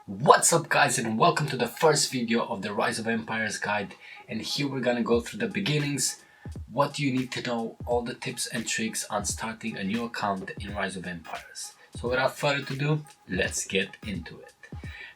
What's up guys, and welcome to the first video of the Rise of Empires guide. And here we're gonna go through the beginnings, what you need to know, all the tips and tricks on starting a new account in Rise of Empires. So without further ado, let's get into it.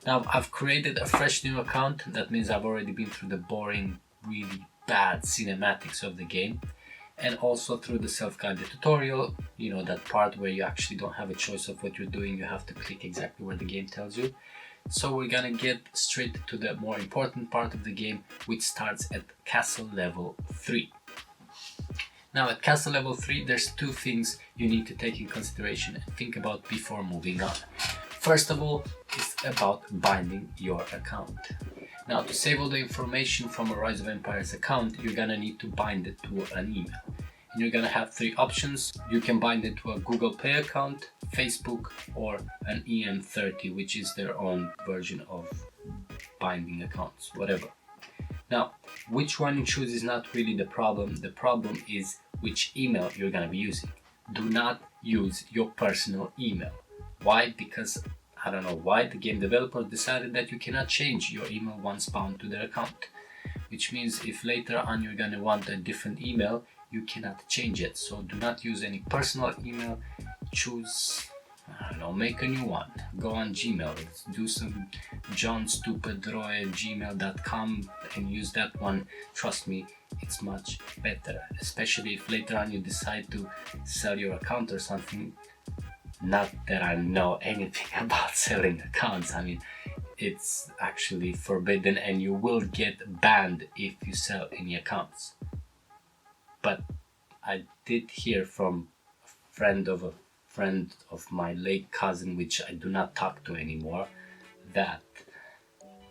Now I've created a fresh new account. That means I've already been through the boring, really bad cinematics of the game, and also through the self-guided tutorial, you know, that part where you actually don't have a choice of what you're doing, you have to click exactly where the game tells you. So we're gonna get straight to the more important part of the game, which starts at castle level 3. Now at castle level 3, there's two things you need to take in consideration and think about before moving on. First of all, it's about binding your account. Now to save all the information from a Rise of Empires account, you're gonna need to bind it to an email. And you're gonna have three options. You can bind it to a Google Play account, Facebook, or an EM30, which is their own version of binding accounts, whatever. Now, which one you choose is not really the problem. The problem is which email you're gonna be using. Do not use your personal email. Why? Because I don't know why the game developers decided that you cannot change your email once bound to their account, which means if later on you're gonna want a different email, you cannot change it. So do not use any personal email. Choose, I don't know, make a new one. Go on Gmail, do some johnstupidroy@gmail.com and use that one. Trust me, it's much better, especially if later on you decide to sell your account or something. Not that I know anything about selling accounts. I mean, it's actually forbidden and you will get banned if you sell any accounts. But I did hear from a friend of my late cousin, which I do not talk to anymore, that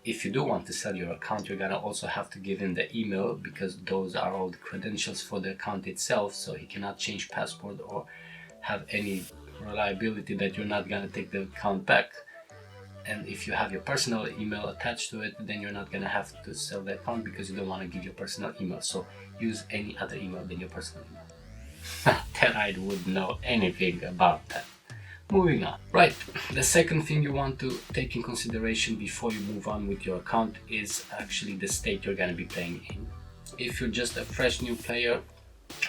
if you do want to sell your account, you're gonna also have to give him the email, because those are all the credentials for the account itself, so he cannot change password or have any reliability that you're not gonna take the account back. And if you have your personal email attached to it, then you're not gonna have to sell the account because you don't want to give your personal email. So use any other email than your personal email. Not that I would know anything about that. Moving on. Right, the second thing you want to take in consideration before you move on with your account is actually the state you're gonna be playing in. If you're just a fresh new player,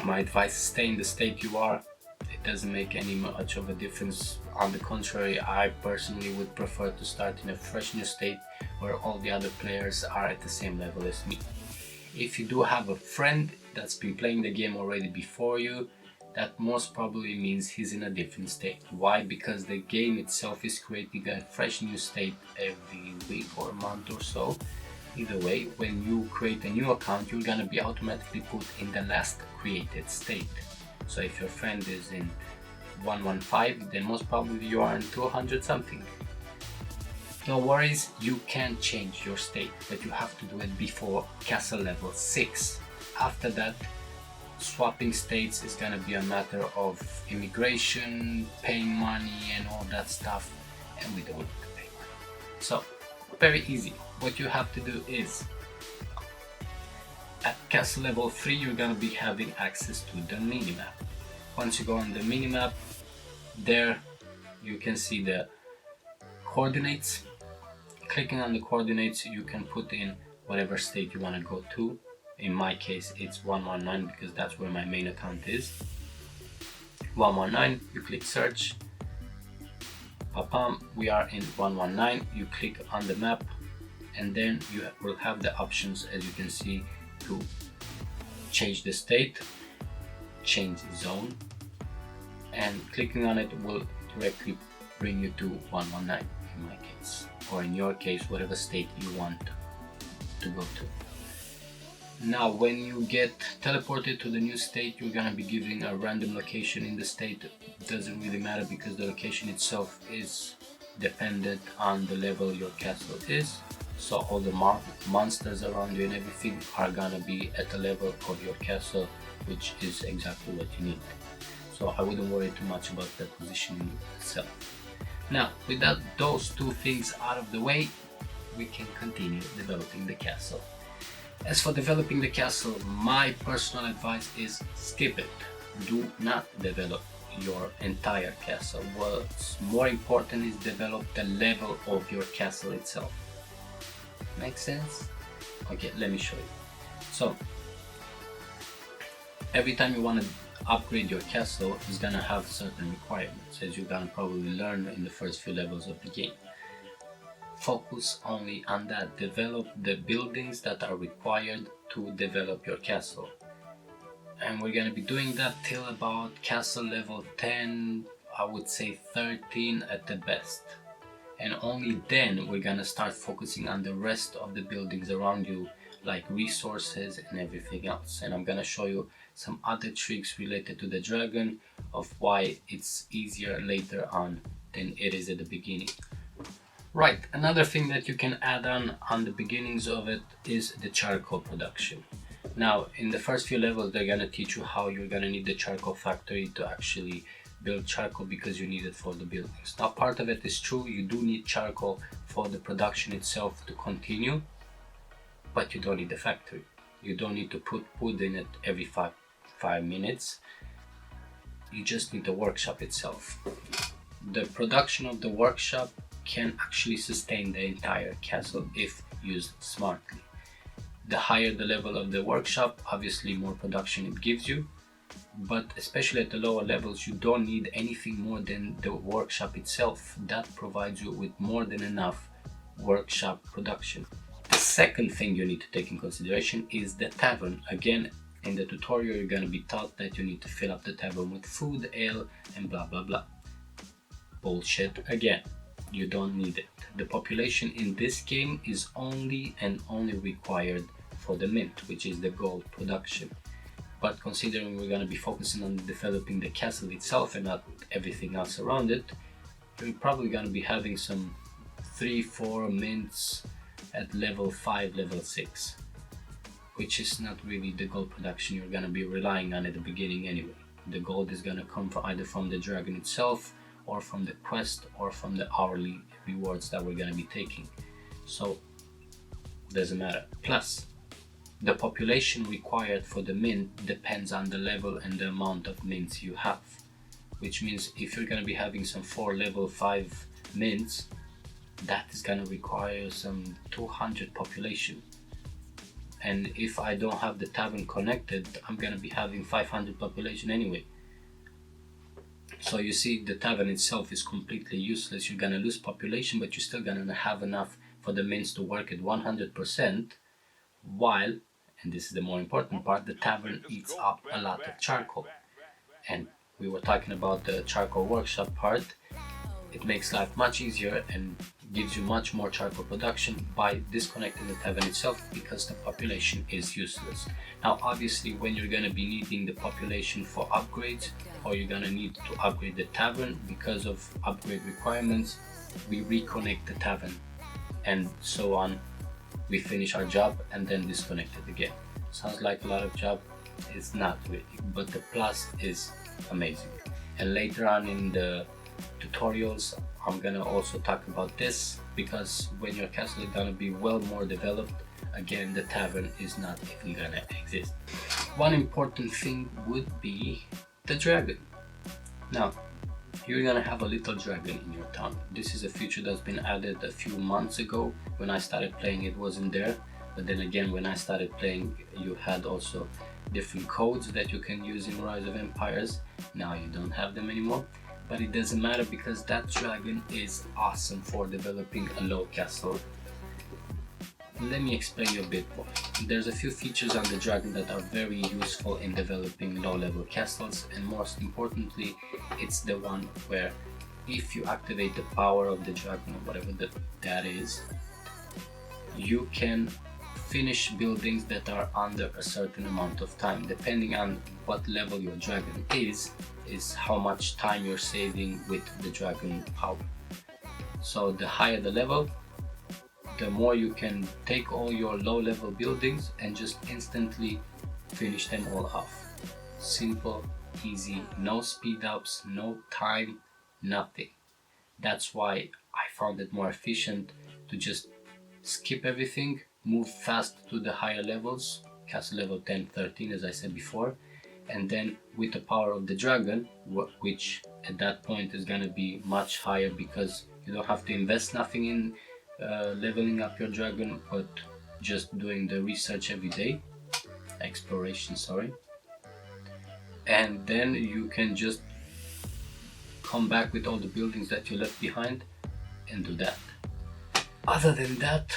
my advice is stay in the state you are. It doesn't make any much of a difference. On the contrary, I personally would prefer to start in a fresh new state where all the other players are at the same level as me. If you do have a friend that's been playing the game already before you, that most probably means he's in a different state. Why? Because the game itself is creating a fresh new state every week or month or so. Either way, when you create a new account, you're gonna be automatically put in the last created state. So if your friend is in 115, then most probably you are in 200 something. No worries, you can change your state, but you have to do it before castle level 6. After that, swapping states is gonna be a matter of immigration, paying money and all that stuff, and we don't need to pay money. So, very easy. What you have to do is, at castle level 3, you're gonna be having access to the minimap. Once you go on the minimap, there you can see the coordinates. Clicking on the coordinates, you can put in whatever state you want to go to. In my case, it's 119 because that's where my main account is. 119, you click search. Papam, we are in 119. You click on the map, and then you will have the options, as you can see, to change the state, change zone, and clicking on it will directly bring you to 119 in my case, or in your case, whatever state you want to go to. Now when you get teleported to the new state, you're gonna be given a random location in the state. It doesn't really matter because the location itself is dependent on the level your castle is. So all the monsters around you and everything are gonna be at the level of your castle, which is exactly what you need. So I wouldn't worry too much about the positioning itself. Now, with those two things out of the way, we can continue developing the castle. As for developing the castle, my personal advice is skip it. Do not develop your entire castle. What's more important is develop the level of your castle itself. Make sense? Okay, let me show you. So every time you want to upgrade your castle, it's gonna have certain requirements, as you're gonna probably learn in the first few levels of the game. Focus only on that. Develop the buildings that are required to develop your castle. And we're gonna be doing that till about castle level 10, I would say 13 at the best. And only then we're gonna start focusing on the rest of the buildings around you, like resources and everything else. And I'm gonna show you some other tricks related to the dragon of why it's easier later on than it is at the beginning. Right, another thing that you can add on the beginnings of it is the charcoal production. Now, in the first few levels, they're gonna teach you how you're gonna need the charcoal factory to actually build charcoal because you need it for the buildings. Now, part of it is true, you do need charcoal for the production itself to continue, but you don't need the factory. You don't need to put wood in it every five minutes. You just need the workshop itself. The production of the workshop can actually sustain the entire castle if used smartly. The higher the level of the workshop, obviously more production it gives you, but especially at the lower levels, you don't need anything more than the workshop itself. That provides you with more than enough workshop production. The second thing you need to take in consideration is the tavern. Again, in the tutorial you're going to be taught that you need to fill up the tavern with food, ale, and blah blah blah. Bullshit again. You don't need it. The population in this game is only required for the mint, which is the gold production. But considering we're going to be focusing on developing the castle itself and not everything else around it, you're probably going to be having some 3-4 mints at level 5, level 6, which is not really the gold production you're going to be relying on at the beginning anyway. The gold is going to come from either from the dragon itself, or from the quest, or from the hourly rewards that we're going to be taking. So doesn't matter. Plus, the population required for the mint depends on the level and the amount of mints you have, which means if you're going to be having some 4 level 5 mints, that is going to require some 200 population. And if I don't have the tavern connected, I'm going to be having 500 population anyway. So you see, the tavern itself is completely useless. You're gonna lose population, but you're still gonna have enough for the mints to work at 100%, while, and this is the more important part, the tavern eats up a lot of charcoal. And we were talking about the charcoal workshop part. It makes life much easier and gives you much more charcoal production by disconnecting the tavern itself, because the population is useless. Now obviously when you're going to be needing the population for upgrades, or you're going to need to upgrade the tavern because of upgrade requirements, we reconnect the tavern, and so on. We finish our job and then disconnect it again. Sounds like a lot of job, it's not really, but the plus is amazing. And later on in the tutorials I'm gonna also talk about this, because when your castle is gonna be well more developed, again the tavern is not even gonna exist. One important thing would be the dragon. Now you're gonna have a little dragon in your town. This is a feature that's been added a few months ago. When I started playing it wasn't there, but then again when I started playing you had also different codes that you can use in Rise of Empires. Now you don't have them anymore. But it doesn't matter, because that dragon is awesome for developing a low castle. Let me explain you a bit more. There's a few features on the dragon that are very useful in developing low level castles, and most importantly it's the one where if you activate the power of the dragon, or whatever that is, you can finish buildings that are under a certain amount of time. Depending on what level your dragon is how much time you're saving with the dragon power. So the higher the level, the more you can take all your low level buildings and just instantly finish them all off. Simple, easy, no speed ups, no time, nothing. That's why I found it more efficient to just skip everything, move fast to the higher levels, castle level 10, 13 as I said before, and then with the power of the dragon, which at that point is gonna be much higher because you don't have to invest nothing in leveling up your dragon, but just doing the research every day, exploration, sorry. And then you can just come back with all the buildings that you left behind and do that. Other than that,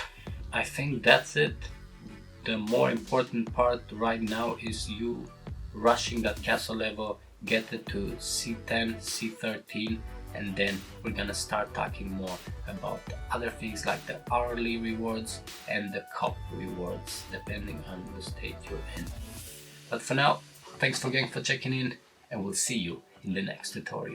I think that's it. The more important part right now is you rushing that castle level, get it to C10, C13, and then we're gonna start talking more about other things like the hourly rewards and the cup rewards, depending on the state you're in. But for now, thanks again for checking in, and we'll see you in the next tutorial.